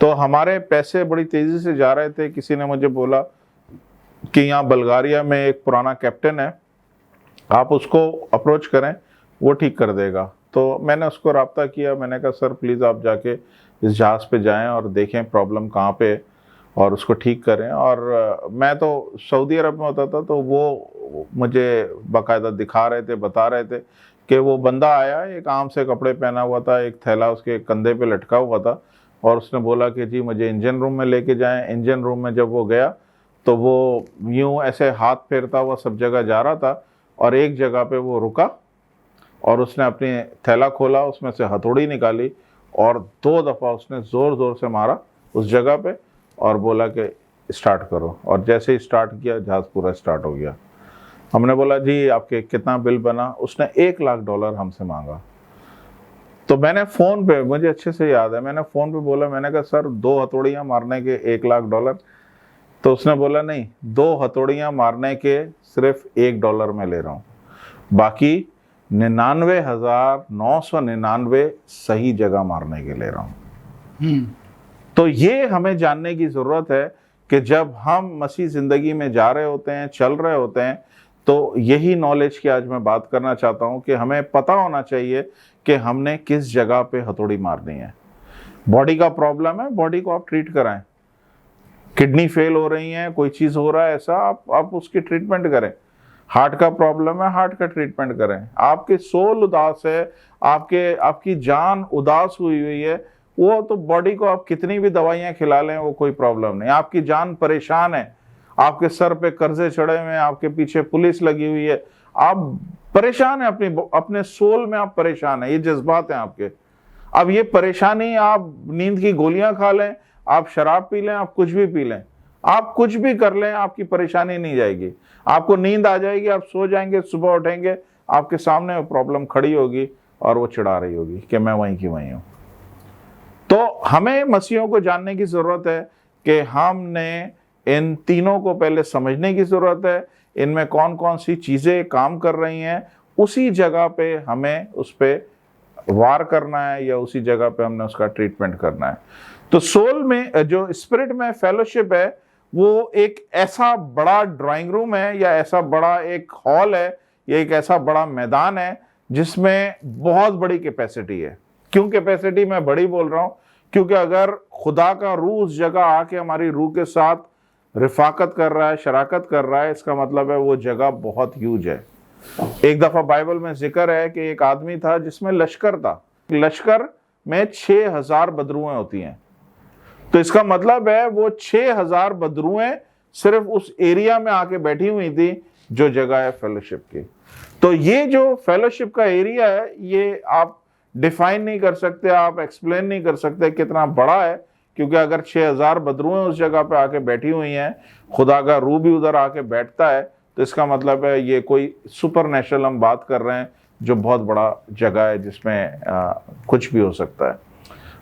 B: तो हमारे पैसे बड़ी तेज़ी से जा रहे थे। किसी ने मुझे बोला कि यहाँ बल्गारिया में एक पुराना कैप्टन है, आप उसको अप्रोच करें, वो ठीक कर देगा। तो मैंने उसको रब्ता किया, मैंने कहा सर प्लीज़ आप जाके इस जहाज़ पे जाएं और देखें प्रॉब्लम कहाँ पे है और उसको ठीक करें। और मैं तो सऊदी अरब में होता था, तो वो मुझे बाकायदा दिखा रहे थे, बता रहे थे कि वो बंदा आया, एक आम से कपड़े पहना हुआ था, एक थैला उसके कंधे पे लटका हुआ था, और उसने बोला कि जी मुझे इंजन रूम में लेके जाएं। इंजन रूम में जब वो गया तो वो यूँ ऐसे हाथ फेरता हुआ सब जगह जा रहा था, और एक जगह पे वो रुका और उसने अपनी थैला खोला, उसमें से हथौड़ी निकाली और 2 दफ़ा उसने ज़ोर ज़ोर से मारा उस जगह पे, और बोला कि स्टार्ट करो। और जैसे ही स्टार्ट किया जहाज़ पूरा स्टार्ट हो गया। हमने बोला जी आपके कितना बिल बना? उसने $1,00,000 हमसे मांगा। तो मैंने फ़ोन पे, मुझे अच्छे से याद है, मैंने फ़ोन पे बोला, मैंने कहा सर 2 हथौड़ियाँ मारने के $1,00,000? तो उसने बोला नहीं, 2 हथौड़ियाँ मारने के सिर्फ $1 मैं ले रहा हूँ, बाकी 99,999 सही जगह मारने के ले रहा हूँ। तो ये हमें जानने की ज़रूरत है कि जब हम मसीह ज़िंदगी में जा रहे होते हैं, चल रहे होते हैं, तो यही नॉलेज की आज मैं बात करना चाहता हूँ कि हमें पता होना चाहिए कि हमने किस जगह पे हथौड़ी मारनी है। बॉडी का प्रॉब्लम है, बॉडी को आप ट्रीट कराएं। किडनी फेल हो रही है, कोई चीज़ हो रहा है ऐसा, आप उसकी ट्रीटमेंट करें। हार्ट का प्रॉब्लम है, हार्ट का ट्रीटमेंट करें। आपके सोल उदास है, आपकी जान उदास हुई हुई है, वो तो बॉडी को आप कितनी भी दवाइयाँ खिला लें वो कोई प्रॉब्लम नहीं। आपकी जान परेशान है, आपके सर पे कर्जे चढ़े हुए हैं, आपके पीछे पुलिस लगी हुई है, आप परेशान हैं, अपने सोल में आप परेशान हैं, ये जज्बात हैं आपके। अब ये परेशानी, आप नींद की गोलियां खा लें, आप शराब पी लें, आप कुछ भी पी लें, आप कुछ भी कर लें, आपकी परेशानी नहीं जाएगी। आपको नींद आ जाएगी, आप सो जाएंगे, सुबह उठेंगे, आपके सामने प्रॉब्लम खड़ी होगी और वो चिढ़ा रही होगी कि मैं वहीं की वहीं हूं। तो हमें मसीहों को जानने की जरूरत है कि हमने इन तीनों को पहले समझने की जरूरत है, इनमें कौन कौन सी चीजें काम कर रही हैं, उसी जगह पे हमें उस पर वार करना है या उसी जगह पे हमने उसका ट्रीटमेंट करना है। तो सोल में, जो स्पिरिट में फेलोशिप है, वो एक ऐसा बड़ा ड्राइंग रूम है या ऐसा बड़ा एक हॉल है या एक ऐसा बड़ा मैदान है जिसमें बहुत बड़ी कैपेसिटी है। क्यों कैपेसिटी मैं बड़ी बोल रहा हूं? क्योंकि अगर खुदा का रूह उस जगह आके हमारी रूह के साथ रिफाकत कर रहा है, शराकत कर रहा है, इसका मतलब है वो जगह बहुत ह्यूज है। एक दफा बाइबल में जिक्र है कि एक आदमी था जिसमें लश्कर था, लश्कर में 6,000 बदरुएं होती हैं। तो इसका मतलब है वो 6,000 बदरुएं सिर्फ उस एरिया में आके बैठी हुई थी जो जगह है फेलोशिप की। तो ये जो फेलोशिप का एरिया है, ये आप डिफाइन नहीं कर सकते, आप एक्सप्लेन नहीं कर सकते कितना बड़ा है, क्योंकि अगर 6,000 बदरुएं उस जगह पे आके बैठी हुई हैं, खुदा का रूह भी उधर आके बैठता है, तो इसका मतलब है ये कोई सुपर नेचुरल हम बात कर रहे हैं, जो बहुत बड़ा जगह है जिसमें कुछ भी हो सकता है।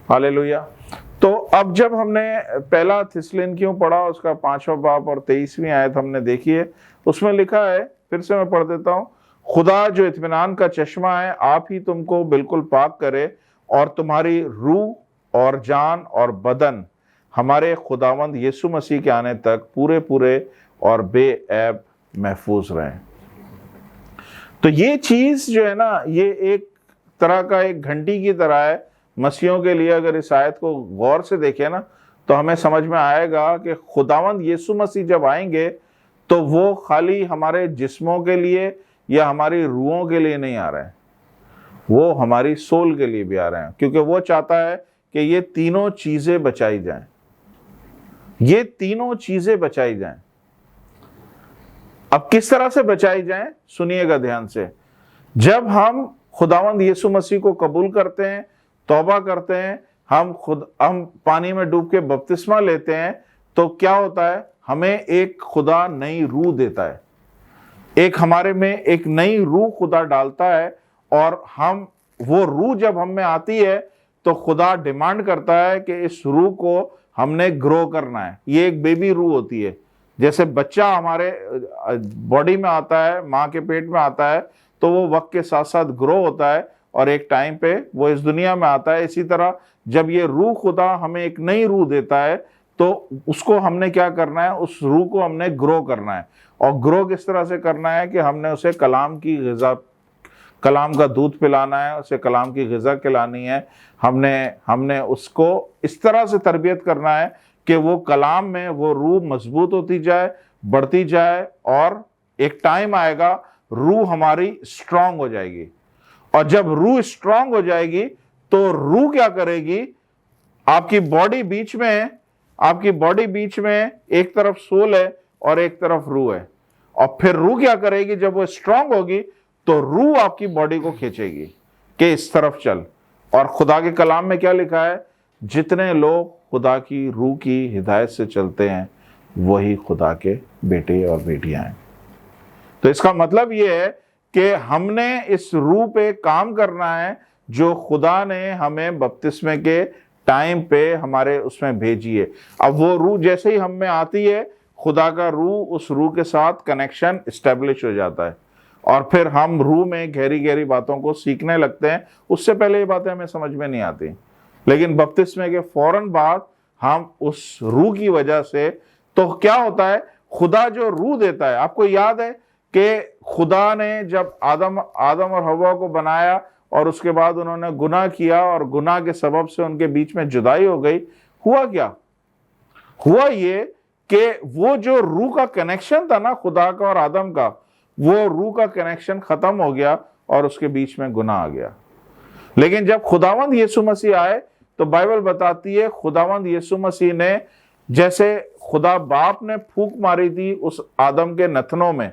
B: हालेलुया। तो अब जब हमने पहला थिस्सलुनीकियों पढ़ा, उसका 5वां बाब और 23वीं आयत हमने देखी है, उसमें लिखा है, फिर से मैं पढ़ देता हूं, खुदा जो इत्मीनान का चश्मा है, आप ही तुमको बिल्कुल पाक करे और तुम्हारी रूह और जान और बदन हमारे खुदावंद यीशु मसीह के आने तक पूरे पूरे और बेऐब महफूज रहें। तो ये चीज जो है ना, ये एक तरह का एक घंटी की तरह है मसीहों के लिए। अगर इस आयत को गौर से देखें ना, तो हमें समझ में आएगा कि खुदावंद यीशु मसीह जब आएंगे तो वो खाली हमारे जिस्मों के लिए या हमारी रूहों के लिए नहीं आ रहे हैं, वो हमारी सोल के लिए भी आ रहे हैं, क्योंकि वो चाहता है कि ये तीनों चीजें बचाई जाएं, ये तीनों चीजें बचाई जाएं। अब किस तरह से बचाई जाएं, सुनिएगा ध्यान से। जब हम खुदावंद यीशु मसीह को कबूल करते हैं, तौबा करते हैं, हम पानी में डूब के बपतिस्मा लेते हैं, तो क्या होता है, हमें एक खुदा नई रूह देता है, एक हमारे में एक नई रूह खुदा डालता है, और हम वो रूह जब हम में आती है तो खुदा डिमांड करता है कि इस रूह को हमने ग्रो करना है। ये एक बेबी रूह होती है, जैसे बच्चा हमारे बॉडी में आता है, माँ के पेट में आता है, तो वो वक्त के साथ साथ ग्रो होता है और एक टाइम पे वो इस दुनिया में आता है। इसी तरह जब ये रूह खुदा हमें एक नई रूह देता है तो उसको हमने क्या करना है, उस रूह को हमने ग्रो करना है। और ग्रो किस तरह से करना है कि हमने उसे कलाम की ग़िज़ा, कलाम का दूध पिलाना है, उसे कलाम की ग़िज़ा खिलानी है। हमने उसको इस तरह से तरबियत करना है कि वो कलाम में वो रूह मजबूत होती जाए, बढ़ती जाए, और एक टाइम आएगा रूह हमारी स्ट्रांग हो जाएगी। और जब रूह स्ट्रांग हो जाएगी तो रूह क्या करेगी, आपकी बॉडी बीच में है, आपकी बॉडी बीच में एक तरफ सोल है और एक तरफ रूह है। और फिर रूह क्या करेगी, जब वो स्ट्रांग होगी तो रूह आपकी बॉडी को खींचेगी कि इस तरफ चल। और खुदा के कलाम में क्या लिखा है, जितने लोग खुदा की रूह की हिदायत से चलते हैं वही खुदा के बेटे और बेटियां हैं। तो इसका मतलब ये है कि हमने इस रूह पे काम करना है जो खुदा ने हमें बपतिस्मे के टाइम पे हमारे उसमें भेजी है। अब वो रूह जैसे ही हम में आती है, खुदा का रूह उस रूह के साथ कनेक्शन एस्टेब्लिश हो जाता है, और फिर हम रूह में गहरी गहरी बातों को सीखने लगते हैं। उससे पहले ये बातें हमें समझ में नहीं आती, लेकिन बपतिस्मे के फौरन बाद हम उस रूह की वजह से, तो क्या होता है, खुदा जो रूह देता है, आपको याद है कि खुदा ने जब आदम और हव्वा को बनाया और उसके बाद उन्होंने गुनाह किया और गुनाह के सबब से उनके बीच में जुदाई हो गई, हुआ क्या, हुआ ये कि वो जो रूह का कनेक्शन था ना खुदा का और आदम का, वो रूह का कनेक्शन खत्म हो गया और उसके बीच में गुनाह आ गया। लेकिन जब खुदावंद यीशु मसीह आए तो बाइबल बताती है खुदावंद यीशु मसीह ने, जैसे खुदा बाप ने फूंक मारी थी उस आदम के नथनों में,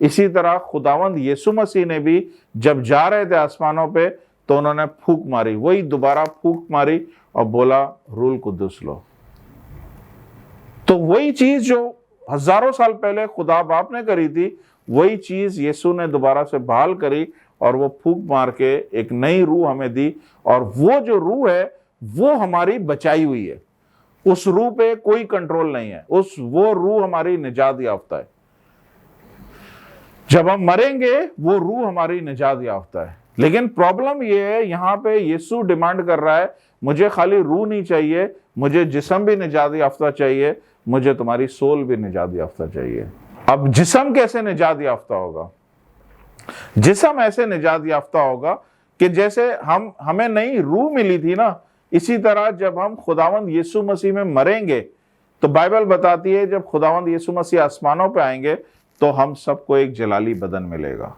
B: इसी तरह खुदावंद यीशु मसीह ने भी जब जा रहे थे आसमानों पे तो उन्होंने फूंक मारी, वही दोबारा फूंक मारी और बोला रूल कुद्दुस लो। तो वही चीज जो हजारों साल पहले खुदा बाप ने करी थी, वही चीज यीशु ने दोबारा से बहाल करी और वो फूंक मार के एक नई रूह हमें दी। और वो जो रूह है वो हमारी बचाई हुई है, उस रूह पे कोई कंट्रोल नहीं है, वो रूह हमारी निजात याफ्ता है। जब हम मरेंगे वो रूह हमारी निजात याफ्ता है। लेकिन प्रॉब्लम ये है, यहाँ पे यीशु डिमांड कर रहा है, मुझे खाली रूह नहीं चाहिए, मुझे जिस्म भी निजात याफ्ता चाहिए, मुझे तुम्हारी सोल भी निजात याफ्ता चाहिए। अब जिस्म कैसे निजात याफ्ता होगा? जिस्म ऐसे निजात याफ्ता होगा कि जैसे हमें नई रूह मिली थी ना, इसी तरह जब हम खुदावंद यीशु मसीह में मरेंगे तो बाइबल बताती है जब खुदावंद यीशु मसीह आसमानों पे आएंगे तो हम सबको एक जलाली बदन मिलेगा।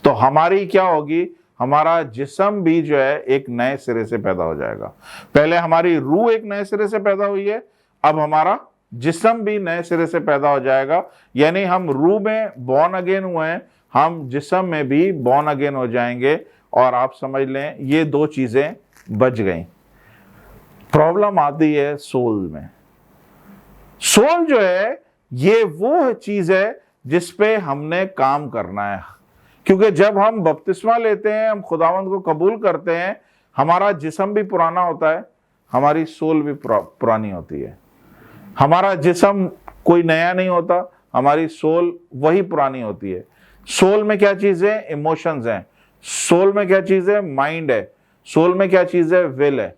B: तो हमारी क्या होगी, हमारा जिस्म भी जो है एक नए सिरे से पैदा हो जाएगा। पहले हमारी रूह एक नए सिरे से पैदा हुई है, अब हमारा जिस्म भी नए सिरे से पैदा हो जाएगा। यानी हम रूह में बॉर्न अगेन हुए हैं, हम जिस्म में भी बॉर्न अगेन हो जाएंगे। और आप समझ लें ये दो चीजें बच गई। प्रॉब्लम आती है सोल में। सोल जो है ये वो चीज है जिस पे हमने काम करना है, क्योंकि जब हम बपतिस्मा लेते हैं, हम खुदावंद को कबूल करते हैं, हमारा जिस्म भी पुराना होता है, हमारी सोल भी पुरानी होती है। हमारा जिस्म कोई नया नहीं होता, हमारी सोल वही पुरानी होती है। सोल में क्या चीज है? इमोशंस हैं। सोल में क्या चीज है? माइंड है। सोल में क्या चीज है? विल है।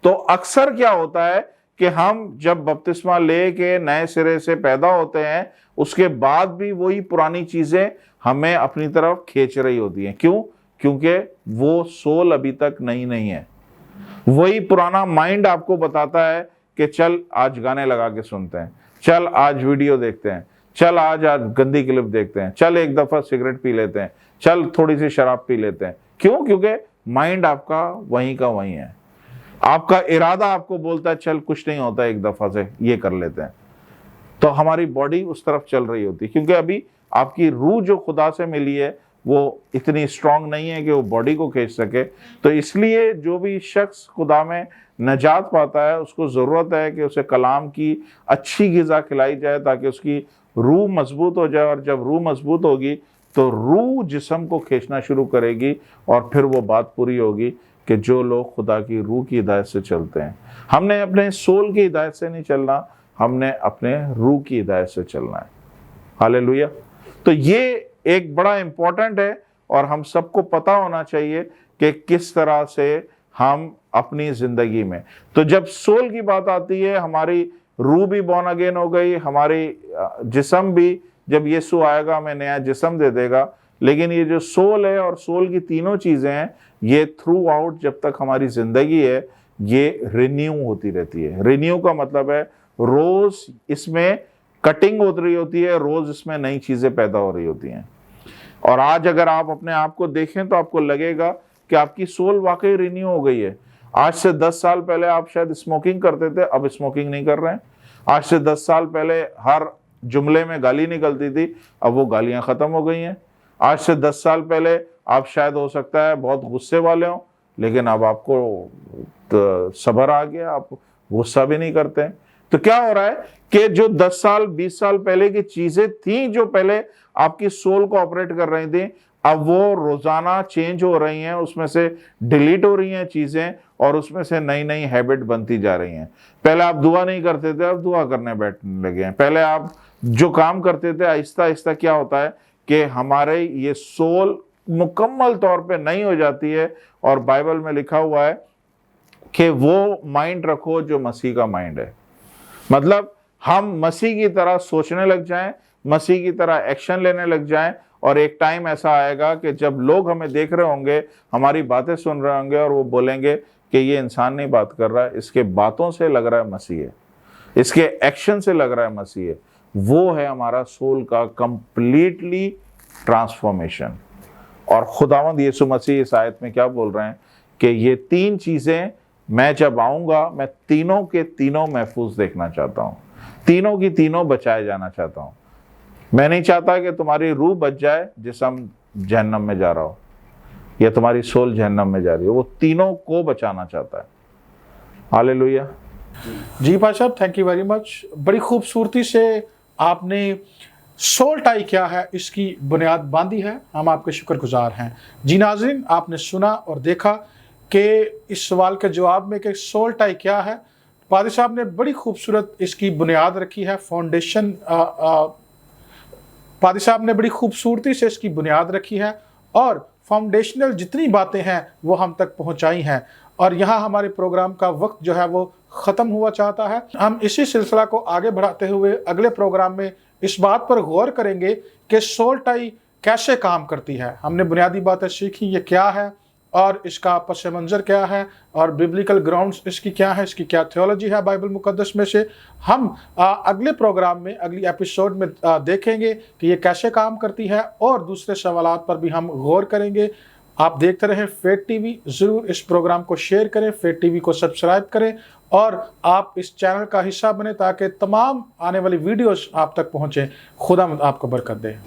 B: तो अक्सर क्या होता है कि हम जब बपतिस्मा लेके नए सिरे से पैदा होते हैं, उसके बाद भी वही पुरानी चीजें हमें अपनी तरफ खींच रही होती हैं। क्यों? क्योंकि वो सोल अभी तक नई नहीं है। वही पुराना माइंड आपको बताता है कि चल आज गाने लगा के सुनते हैं, चल आज वीडियो देखते हैं, चल आज गंदी क्लिप देखते हैं, चल एक दफा सिगरेट पी लेते हैं, चल थोड़ी सी शराब पी लेते हैं। क्यों? क्योंकि माइंड आपका वहीं का वहीं है। आपका इरादा आपको बोलता है चल कुछ नहीं होता, एक दफा से ये कर लेते हैं, तो हमारी बॉडी उस तरफ चल रही होती है, क्योंकि अभी आपकी रूह जो खुदा से मिली है वो इतनी स्ट्रांग नहीं है कि वो बॉडी को खींच सके। तो इसलिए जो भी शख्स खुदा में नजात पाता है उसको ज़रूरत है कि उसे कलाम की अच्छी ग़िज़ा खिलाई जाए ताकि उसकी रूह मजबूत हो जाए। और जब रूह मजबूत होगी तो रूह जिस्म को खींचना शुरू करेगी और फिर वो बात पूरी होगी कि जो लोग खुदा की रूह की हिदायत से चलते हैं। हमने अपने सोल की हिदायत से नहीं चलना, हमने अपने रूह की हिदायत से चलना है। हालेलुया। तो ये एक बड़ा इम्पोर्टेंट है और हम सबको पता होना चाहिए कि किस तरह से हम अपनी ज़िंदगी में, तो जब सोल की बात आती है, हमारी रूह भी बॉर्न अगेन हो गई, हमारी जिस्म भी, जब यीशु आएगा हमें नया जिस्म दे देगा। लेकिन ये जो सोल है और सोल की तीनों चीज़ें हैं, ये थ्रू आउट जब तक हमारी ज़िंदगी है ये रिन्यू होती रहती है। रिन्यू का मतलब है रोज़ इसमें कटिंग हो रही होती है, रोज़ इसमें नई चीज़ें पैदा हो रही होती हैं। और आज अगर आप अपने आप को देखें तो आपको लगेगा कि आपकी सोल वाकई रिन्यू हो गई है। आज से 10 साल पहले आप शायद स्मोकिंग करते थे, अब स्मोकिंग नहीं कर रहे हैं। आज से 10 साल पहले हर जुमले में गाली निकलती थी, अब वो गालियां ख़त्म हो गई हैं। आज से 10 साल पहले आप शायद हो सकता है बहुत गुस्से वाले हों, लेकिन अब आपको तो सब्र आ गया, आप गुस्सा भी नहीं करते हैं। तो क्या हो रहा है कि जो 10 साल 20 साल पहले की चीज़ें थी जो पहले आपकी सोल को ऑपरेट कर रही थी, अब वो रोज़ाना चेंज हो रही हैं, उसमें से डिलीट हो रही हैं चीज़ें और उसमें से नई नई हैबिट बनती जा रही हैं। पहले आप दुआ नहीं करते थे, अब दुआ करने बैठने लगे हैं। पहले आप जो काम करते थे, आहिस्ता आहिस्ता क्या होता है कि हमारे ये सोल मुकम्मल तौर पे नई हो जाती है। और बाइबल में लिखा हुआ है कि वो माइंड रखो जो मसीह का माइंड है। मतलब हम मसीह की तरह सोचने लग जाएं, मसीह की तरह एक्शन लेने लग जाएं, और एक टाइम ऐसा आएगा कि जब लोग हमें देख रहे होंगे, हमारी बातें सुन रहे होंगे और वो बोलेंगे कि ये इंसान नहीं बात कर रहा है, इसके बातों से लग रहा है मसीह है, इसके एक्शन से लग रहा है मसीह है। वो है हमारा सोल का कंप्लीटली ट्रांसफॉर्मेशन। और खुदावंद यीशु मसीह इस आयत में क्या बोल रहे हैं कि ये 3 चीज़ें मैं जब आऊँगा, मैं तीनों के तीनों महफूज देखना चाहता हूँ, तीनों की तीनों बचाए जाना चाहता हूँ। मैं नहीं चाहता कि तुम्हारी रूह बच जाए जिस्म जहन्नम में जा रहा हो, या तुम्हारी सोल जहन्नम में जा रही हो। वो तीनों को बचाना चाहता है। हालेलुया।
A: जी भाई साहब, थैंक यू वेरी मच। बड़ी खूबसूरती से आपने सोल टाई क्या है इसकी बुनियाद बांधी है, हम आपके शुक्रगुजार हैं। जी नाज़रीन, आपने सुना और देखा कि इस सवाल के जवाब में कि सोल टाई क्या है, पादी साहब ने बड़ी खूबसूरत इसकी बुनियाद रखी है, फाउंडेशन पादी साहब ने बड़ी खूबसूरती से इसकी बुनियाद रखी है और फाउंडेशनल जितनी बातें हैं वो हम तक पहुंचाई हैं। और यहाँ हमारे प्रोग्राम का वक्त जो है वो ख़त्म हुआ चाहता है। हम इसी सिलसिला को आगे बढ़ाते हुए अगले प्रोग्राम में इस बात पर गौर करेंगे कि सोल टाई कैसे काम करती है। हमने बुनियादी बातें सीखी, ये क्या है और इसका पस मंज़र क्या है और बिब्लिकल ग्राउंड्स इसकी क्या है, इसकी क्या थियोलॉजी है बाइबल मुकद्दस में से। हम अगले प्रोग्राम में, अगली एपिसोड में देखेंगे कि ये कैसे काम करती है और दूसरे सवालात पर भी हम गौर करेंगे। आप देखते रहें फेथ टीवी, ज़रूर इस प्रोग्राम को शेयर करें, फेथ टीवी को सब्सक्राइब करें और आप इस चैनल का हिस्सा बने ताकि तमाम आने वाली वीडियोस आप तक पहुँचें। खुदा आपको बरकत दे।